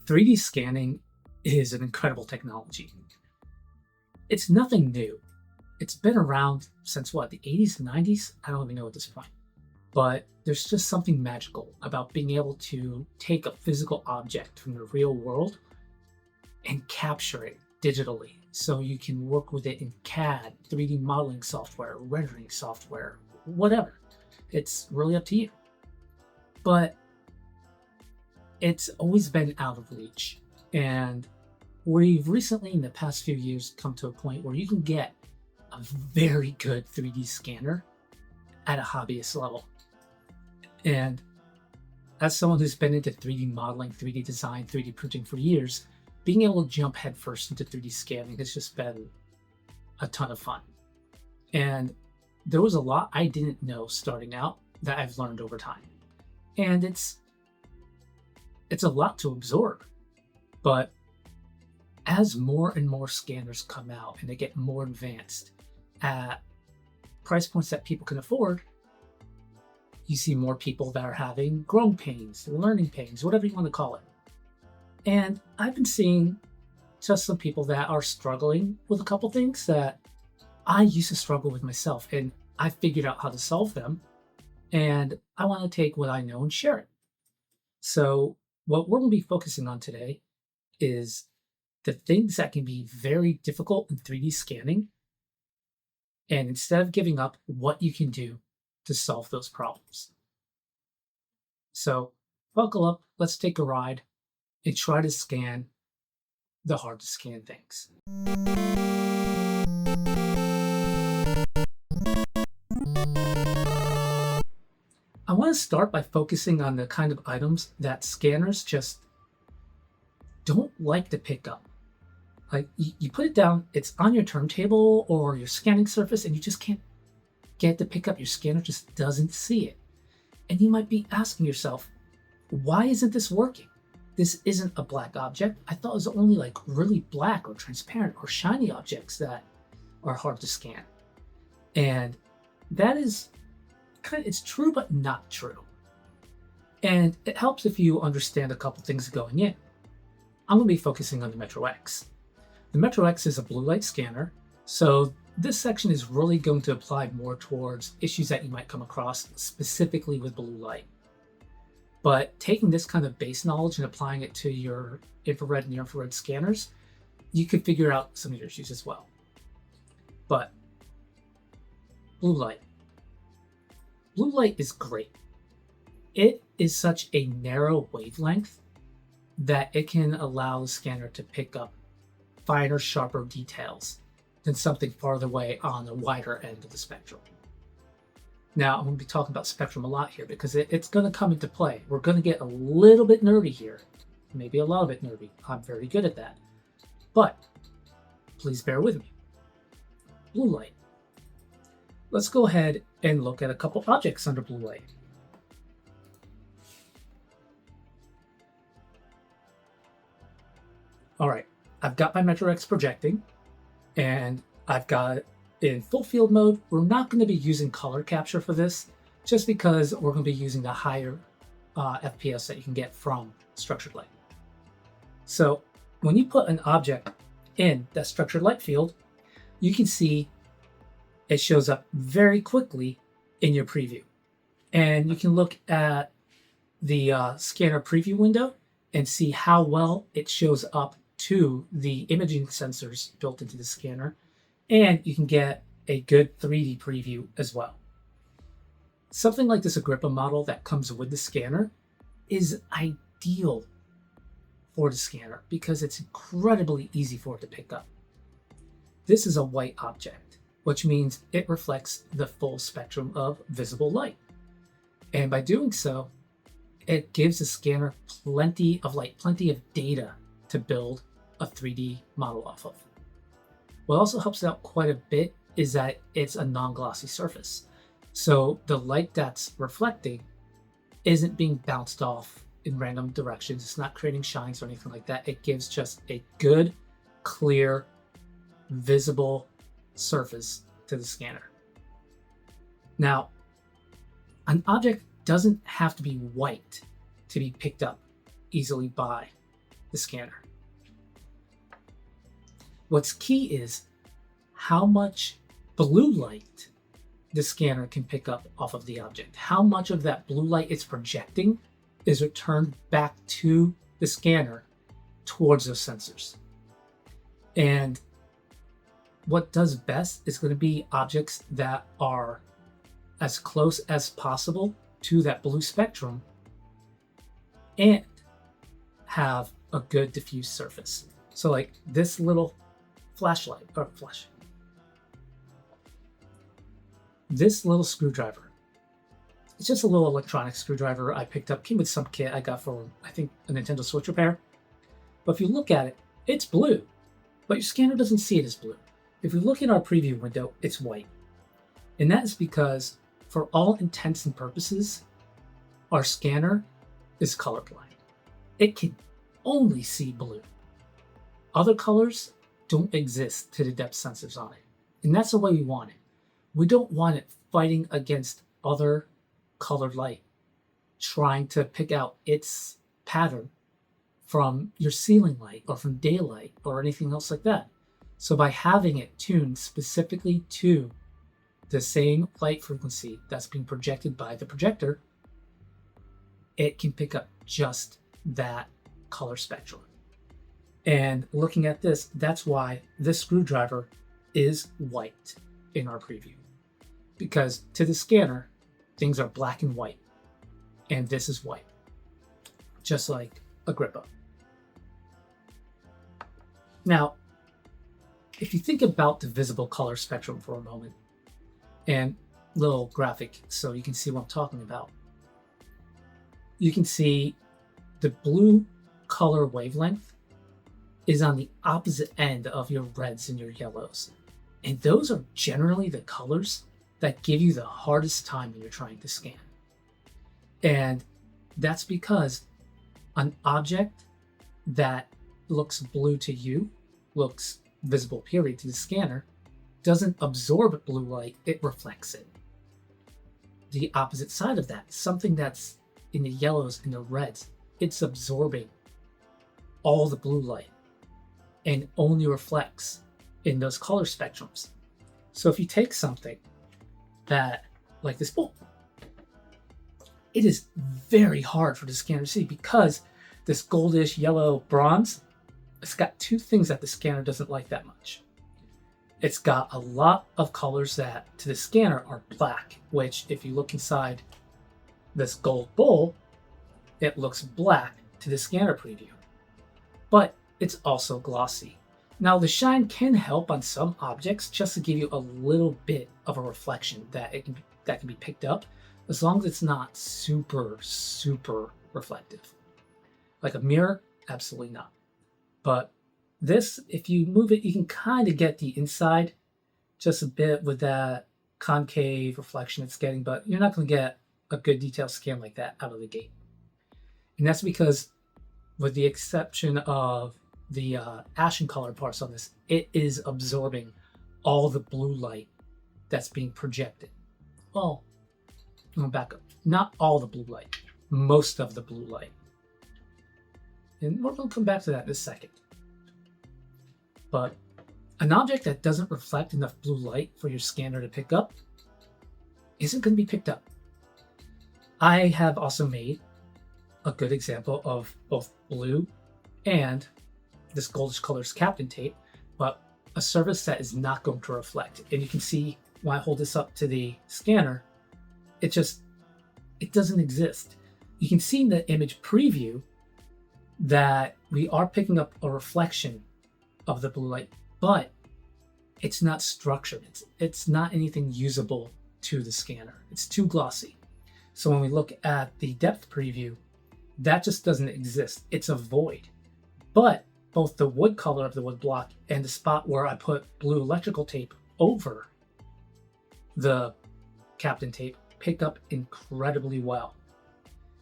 3D scanning is an incredible technology. It's nothing new. It's been around since what, the 80s, 90s? I don't even know at this point. But there's just something magical about being able to take a physical object from the real world and capture it digitally so you can work with it in CAD, 3D modeling software, rendering software, whatever. It's really up to you. But it's always been out of reach. And we've recently, in the past few years, come to a point where you can get a very good 3D scanner at a hobbyist level. And as someone who's been into 3D modeling, 3D design, 3D printing for years, being able to jump headfirst into 3D scanning has just been a ton of fun. And there was a lot I didn't know starting out that I've learned over time. And it's a lot to absorb. But as more and more scanners come out and they get more advanced at price points that people can afford, you see more people that are having growing pains, learning pains, whatever you want to call it. And I've been seeing just some people that are struggling with a couple things that I used to struggle with myself, and I figured out how to solve them. And I want to take what I know and share it. So what we're going to be focusing on today is the things that can be very difficult in 3D scanning. And instead of giving up, what you can do to solve those problems. So buckle up, let's take a ride and try to scan the hard to scan things. I want to start by focusing on the kind of items that scanners just don't like to pick up. Like you put it down, it's on your turntable or your scanning surface, and you just can't get it to pick up. Your scanner just doesn't see it. And you might be asking yourself, why isn't this working? This isn't a black object. I thought it was only like really black or transparent or shiny objects that are hard to scan. And that is it's true, but not true. And it helps if you understand a couple things going in. I'm going to be focusing on the MetroX. The MetroX is a blue light scanner, so this section is really going to apply more towards issues that you might come across specifically with blue light. But taking this kind of base knowledge and applying it to your infrared and near infrared scanners, you could figure out some of your issues as well. But blue light. Blue light is great. It is such a narrow wavelength that it can allow the scanner to pick up finer, sharper details than something farther away on the wider end of the spectrum. Now, I'm going to be talking about spectrum a lot here because it's going to come into play. We're going to get a little bit nerdy here, maybe a lot of it nerdy. I'm very good at that. But please bear with me. Blue light. Let's go ahead and look at a couple objects under blue light. All right, I've got my MetroX projecting, and I've got it in full field mode. We're not going to be using color capture for this, just because we're going to be using the higher FPS that you can get from structured light. So when you put an object in that structured light field, you can see it shows up very quickly in your preview. And you can look at the scanner preview window and see how well it shows up to the imaging sensors built into the scanner. And you can get a good 3D preview as well. Something like this Agrippa model that comes with the scanner is ideal for the scanner because it's incredibly easy for it to pick up. This is a white object, which means it reflects the full spectrum of visible light. And by doing so, it gives the scanner plenty of light, plenty of data to build a 3D model off of. What also helps it out quite a bit is that it's a non-glossy surface. So the light that's reflecting isn't being bounced off in random directions. It's not creating shines or anything like that. It gives just a good, clear, visible surface to the scanner. Now, an object doesn't have to be white to be picked up easily by the scanner. What's key is how much blue light the scanner can pick up off of the object. How much of that blue light it's projecting is returned back to the scanner towards those sensors. And what does best is going to be objects that are as close as possible to that blue spectrum and have a good diffuse surface. So like this little flashlight or flash. This little screwdriver. It's just a little electronic screwdriver I picked up. Came with some kit I got for, I think, a Nintendo Switch repair. But if you look at it, it's blue. But your scanner doesn't see it as blue. If we look in our preview window, it's white. And that is because, for all intents and purposes, our scanner is colorblind. It can only see blue. Other colors don't exist to the depth sensors on it. And that's the way we want it. We don't want it fighting against other colored light, trying to pick out its pattern from your ceiling light or from daylight or anything else like that. So by having it tuned specifically to the same light frequency that's being projected by the projector, it can pick up just that color spectrum. And looking at this, that's why this screwdriver is white in our preview. Because to the scanner, things are black and white. And this is white. Just like a grippo. Now, if you think about the visible color spectrum for a moment, and little graphic so you can see what I'm talking about, you can see the blue color wavelength is on the opposite end of your reds and your yellows. And those are generally the colors that give you the hardest time when you're trying to scan. And that's because an object that looks blue to you, looks visible period to the scanner, doesn't absorb blue light, it reflects it. The opposite side of that, something that's in the yellows and the reds, it's absorbing all the blue light and only reflects in those color spectrums. So if you take something that, like this bulb, it is very hard for the scanner to see because this goldish yellow bronze, it's got two things that the scanner doesn't like that much. It's got a lot of colors that to the scanner are black, which if you look inside this gold bowl, it looks black to the scanner preview. But it's also glossy. Now the shine can help on some objects just to give you a little bit of a reflection that can be picked up, as long as it's not super reflective. Like a mirror, absolutely not. But this, if you move it, you can kind of get the inside just a bit with that concave reflection it's getting, but you're not going to get a good detailed scan like that out of the gate. And that's because, with the exception of the ashen color parts on this, it is absorbing all the blue light that's being projected. Well, I'm going to back up. Not all the blue light, most of the blue light. And we're going to come back to that in a second. But an object that doesn't reflect enough blue light for your scanner to pick up isn't going to be picked up. I have also made a good example of both blue and this goldish colors Captain tape, but a surface that is not going to reflect. And you can see when I hold this up to the scanner, it doesn't exist. You can see in the image preview that we are picking up a reflection of the blue light, but it's not structured. It's not anything usable to the scanner. It's too glossy. So when we look at the depth preview, that just doesn't exist. It's a void. But both the wood color of the wood block and the spot where I put blue electrical tape over the Captain tape pick up incredibly well.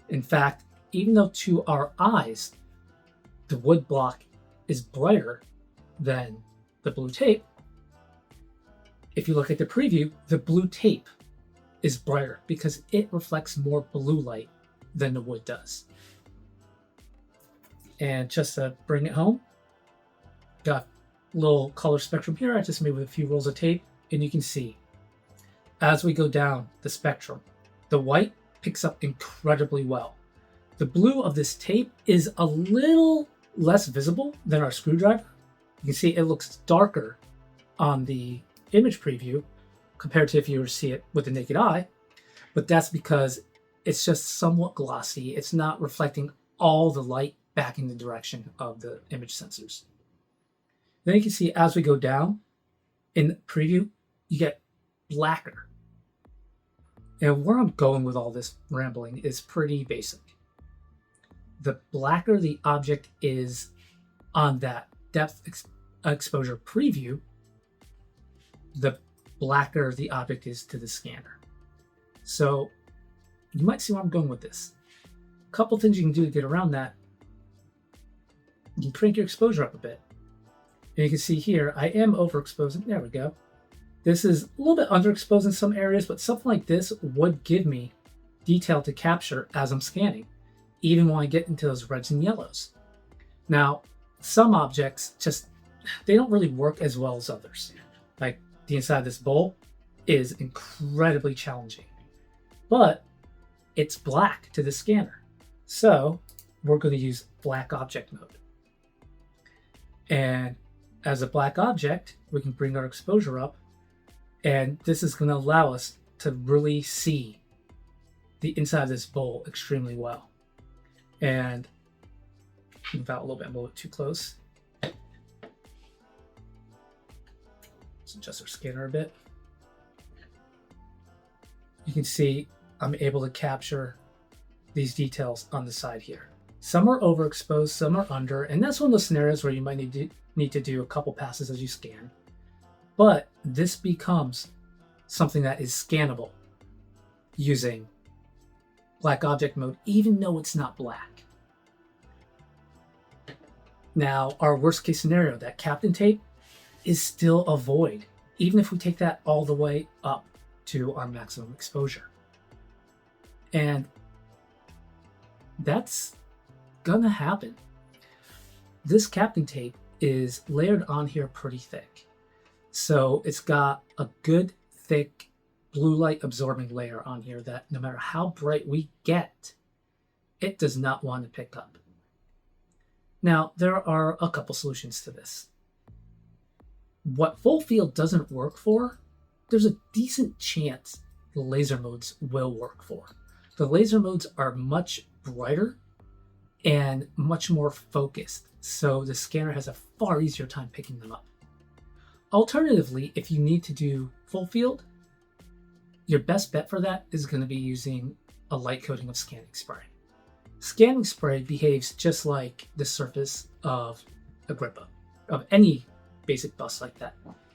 In fact, even though to our eyes, the wood block is brighter than the blue tape, if you look at the preview, the blue tape is brighter because it reflects more blue light than the wood does. And just to bring it home, got a little color spectrum here. I just made with a few rolls of tape, and you can see as we go down the spectrum, the white picks up incredibly well. The blue of this tape is a little less visible than our screwdriver. You can see it looks darker on the image preview compared to if you were to see it with the naked eye, but that's because it's just somewhat glossy. It's not reflecting all the light back in the direction of the image sensors. Then you can see as we go down in the preview, you get blacker. And where I'm going with all this rambling is pretty basic. The blacker the object is on that depth exposure preview, the blacker the object is to the scanner. So you might see where I'm going with this. A couple things you can do to get around that. You can crank your exposure up a bit. And you can see here, I am overexposing. There we go. This is a little bit underexposed in some areas, but something like this would give me detail to capture as I'm scanning, even when I get into those reds and yellows. Now, some objects they don't really work as well as others. Like the inside of this bowl is incredibly challenging, but it's black to the scanner. So we're going to use black object mode. And as a black object, we can bring our exposure up, and this is going to allow us to really see the inside of this bowl extremely well. And move out a little bit, I'm a little too close. Let's adjust our scanner a bit. You can see I'm able to capture these details on the side here. Some are overexposed, some are under, and that's one of those scenarios where you might need to do a couple passes as you scan. But this becomes something that is scannable using black object mode, even though it's not black. Now, our worst case scenario, that captain tape, is still a void, even if we take that all the way up to our maximum exposure. And that's gonna happen. This captain tape is layered on here pretty thick. So it's got a good thick blue light absorbing layer on here that no matter how bright we get, it does not want to pick up. Now, there are a couple solutions to this. What full field doesn't work for, there's a decent chance the laser modes will work for. The laser modes are much brighter and much more focused, so the scanner has a far easier time picking them up. Alternatively, if you need to do full field, your best bet for that is going to be using a light coating of scanning spray. Scanning spray behaves just like the surface of a grippa, of any basic bus like that.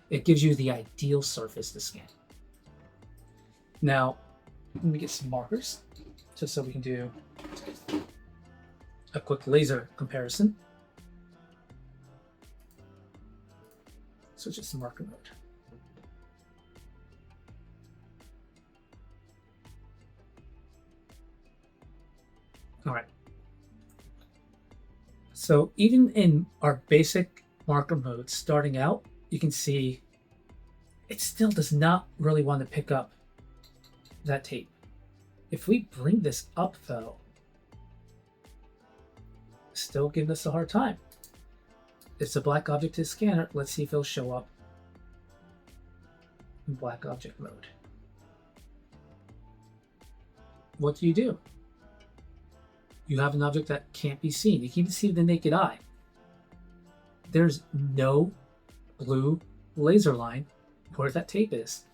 It gives you the ideal surface to scan. Now, let me get some markers, just so we can do a quick laser comparison. So just marker mode. All right. So even in our basic marker mode starting out, you can see it still does not really want to pick up that tape. If we bring this up though, still giving us a hard time. It's a black object to the scanner. Let's see if it'll show up in black object mode. What do? You have an object that can't be seen. You can't see with the naked eye. There's no blue laser line where that tape is.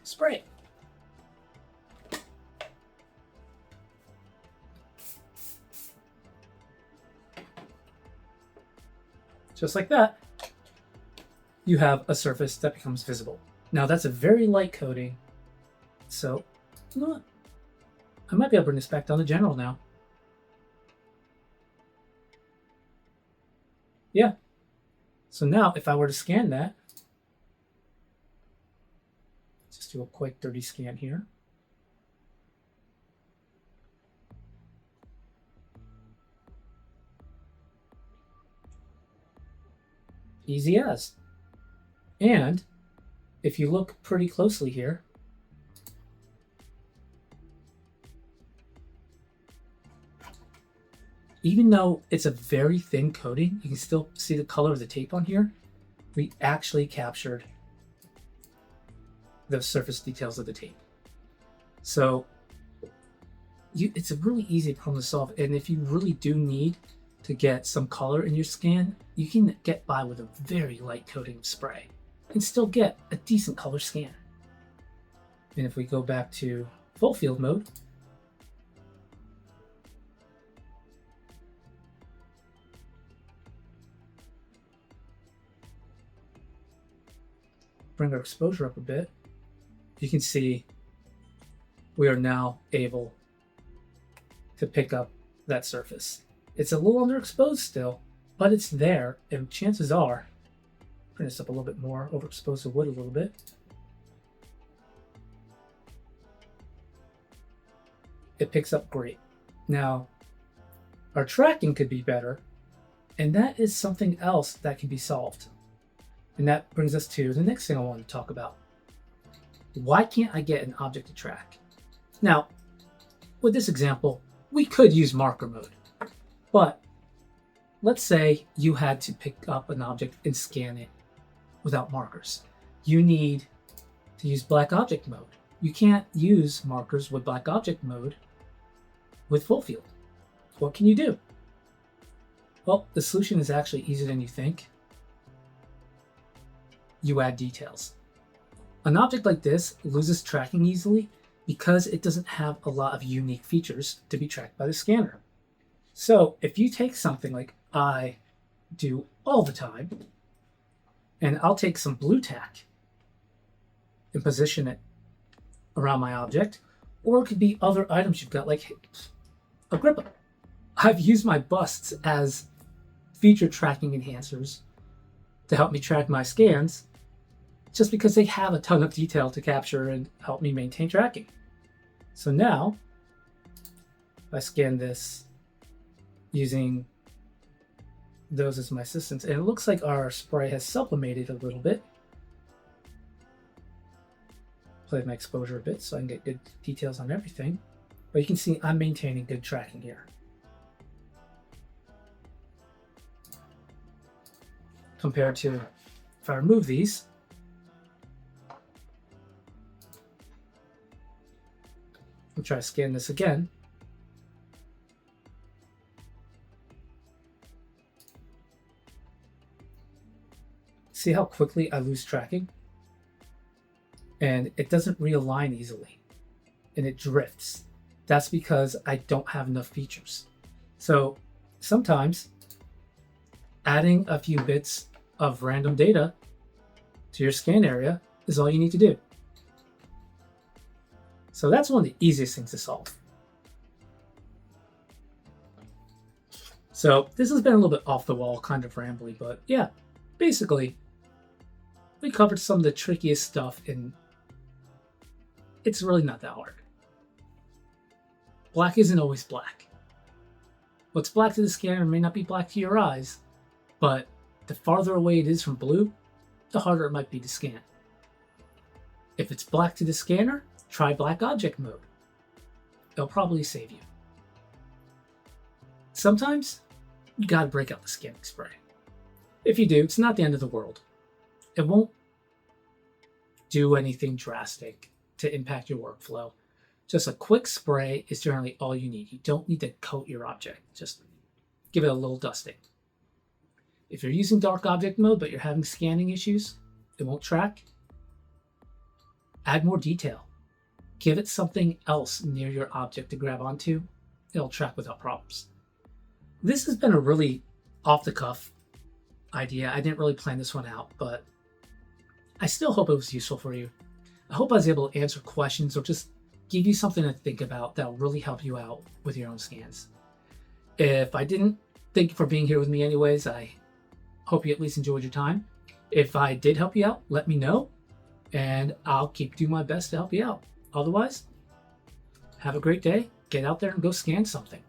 Spray it. Just like that, you have a surface that becomes visible. Now that's a very light coating, so you know what? I might be able to bring this back down to general now. Yeah. So now if I were to scan that, just do a quick 30 scan here. Easy as. And if you look pretty closely here, even though it's a very thin coating, you can still see the color of the tape on here. We actually captured the surface details of the tape. So it's a really easy problem to solve. And if you really do need to get some color in your scan, you can get by with a very light coating of spray and still get a decent color scan. And if we go back to full field mode, bring our exposure up a bit, you can see we are now able to pick up that surface. It's a little underexposed still, but it's there, and chances are, bring this up a little bit more, overexpose the wood a little bit. It picks up great. Now, our tracking could be better, and that is something else that can be solved. And that brings us to the next thing I want to talk about. Why can't I get an object to track? Now, with this example, we could use marker mode, but let's say you had to pick up an object and scan it without markers. You need to use black object mode. You can't use markers with black object mode with full field. What can you do? Well, the solution is actually easier than you think. You add details. An object like this loses tracking easily because it doesn't have a lot of unique features to be tracked by the scanner. So if you take something like I do all the time, and I'll take some blue tack and position it around my object, or it could be other items you've got, like a gripper. I've used my busts as feature tracking enhancers to help me track my scans, just because they have a ton of detail to capture and help me maintain tracking. So now, if I scan this using those as my assistants, and it looks like our spray has sublimated a little bit. Play my exposure a bit so I can get good details on everything. But you can see I'm maintaining good tracking here. Compared to if I remove these, I'll try to scan this again. See how quickly I lose tracking? And it doesn't realign easily, and it drifts. That's because I don't have enough features. So sometimes adding a few bits of random data to your scan area is all you need to do. So that's one of the easiest things to solve. So this has been a little bit off the wall, kind of rambly, but yeah, basically we covered some of the trickiest stuff, and it's really not that hard. Black isn't always black. What's black to the scanner may not be black to your eyes, but the farther away it is from blue, the harder it might be to scan. If it's black to the scanner, try black object mode. It'll probably save you. Sometimes you gotta break out the scanning spray. If you do, it's not the end of the world. It won't do anything drastic to impact your workflow. Just a quick spray is generally all you need. You don't need to coat your object. Just give it a little dusting. If you're using dark object mode but you're having scanning issues, it won't track, add more detail. Give it something else near your object to grab onto. It'll track without problems. This has been a really off-the-cuff idea. I didn't really plan this one out, but I still hope it was useful for you. I hope I was able to answer questions or just give you something to think about that'll really help you out with your own scans. If I didn't, thank you for being here with me anyways. I hope you at least enjoyed your time. If I did help you out, let me know, and I'll keep doing my best to help you out. Otherwise, have a great day. Get out there and go scan something.